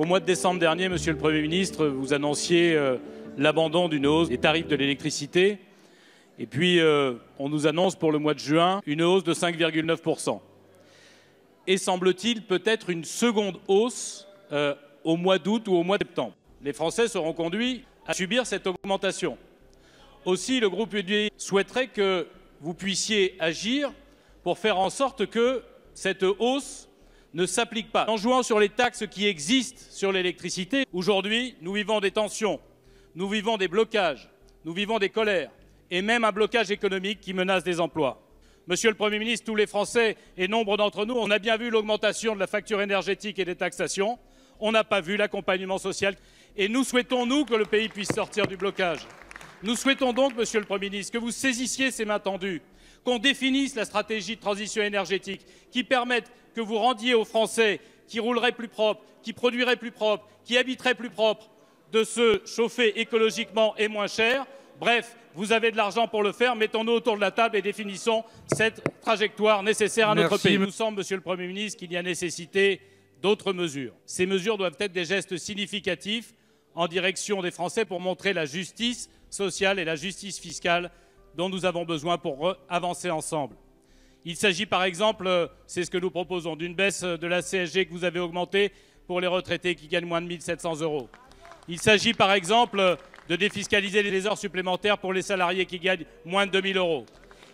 Au mois de décembre dernier, Monsieur le Premier ministre, vous annonciez l'abandon d'une hausse des tarifs de l'électricité. Et puis, on nous annonce pour le mois de juin une hausse de 5,9 %. Et semble-t-il peut-être une seconde hausse au mois d'août ou au mois de septembre. Les Français seront conduits à subir cette augmentation. Aussi, le groupe UDI souhaiterait que vous puissiez agir pour faire en sorte que cette hausse ne s'applique pas. En jouant sur les taxes qui existent sur l'électricité, aujourd'hui, nous vivons des tensions, nous vivons des blocages, nous vivons des colères et même un blocage économique qui menace des emplois. Monsieur le Premier ministre, tous les Français et nombre d'entre nous, on a bien vu l'augmentation de la facture énergétique et des taxations. On n'a pas vu l'accompagnement social. Et nous souhaitons, nous, que le pays puisse sortir du blocage. Nous souhaitons donc, Monsieur le Premier ministre, que vous saisissiez ces mains tendues, qu'on définisse la stratégie de transition énergétique qui permette que vous rendiez aux Français qui rouleraient plus propre, qui produiraient plus propre, qui habiteraient plus propre, de se chauffer écologiquement et moins cher. Bref, vous avez de l'argent pour le faire, mettons-nous autour de la table et définissons cette trajectoire nécessaire à notre pays. Il nous semble, Monsieur le Premier ministre, qu'il y a nécessité d'autres mesures. Ces mesures doivent être des gestes significatifs en direction des Français pour montrer la justice sociale et la justice fiscale dont nous avons besoin pour avancer ensemble. Il s'agit par exemple, c'est ce que nous proposons, d'une baisse de la CSG que vous avez augmentée pour les retraités qui gagnent moins de 1 700 €. Il s'agit par exemple de défiscaliser les heures supplémentaires pour les salariés qui gagnent moins de 2 000 €.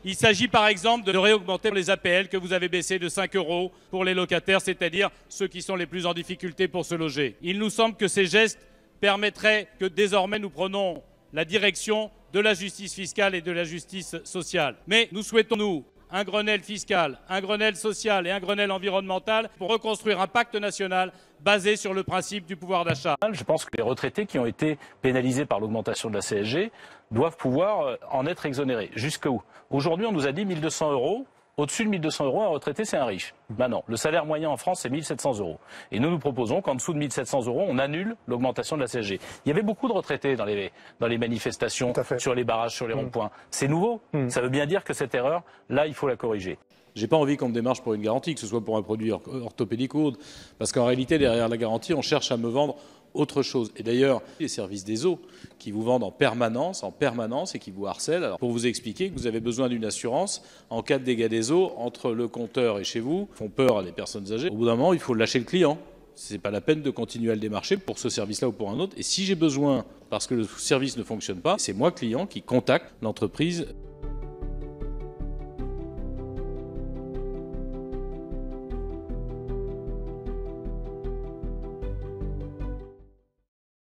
Il s'agit par exemple de réaugmenter les APL que vous avez baissé de 5 € pour les locataires, c'est-à-dire ceux qui sont les plus en difficulté pour se loger. Il nous semble que ces gestes permettraient que désormais nous prenions la direction de la justice fiscale et de la justice sociale. Mais nous souhaitons, nous, un Grenelle fiscal, un Grenelle social et un Grenelle environnemental pour reconstruire un pacte national basé sur le principe du pouvoir d'achat. Je pense que les retraités qui ont été pénalisés par l'augmentation de la CSG doivent pouvoir en être exonérés. Jusqu'où? Aujourd'hui, on nous a dit 1 200 €. Au-dessus de 1 200 €, un retraité, c'est un riche. Non, le salaire moyen en France, c'est 1 700 €. Et nous proposons qu'en dessous de 1 700 €, on annule l'augmentation de la CSG. Il y avait beaucoup de retraités dans les manifestations, sur les barrages, sur les ronds-points. C'est nouveau. Ça veut bien dire que cette erreur, là, il faut la corriger. J'ai pas envie qu'on me démarche pour une garantie, que ce soit pour un produit orthopédique ou autre. Parce qu'en réalité, derrière la garantie, on cherche à me vendre autre chose. Et d'ailleurs, les services des eaux qui vous vendent en permanence et qui vous harcèlent. Alors, pour vous expliquer que vous avez besoin d'une assurance en cas de dégâts des eaux entre le compteur et chez vous, font peur à des personnes âgées. Au bout d'un moment, il faut lâcher le client. C'est pas la peine de continuer à le démarcher pour ce service-là ou pour un autre. Et si j'ai besoin, parce que le service ne fonctionne pas, c'est moi, client, qui contacte l'entreprise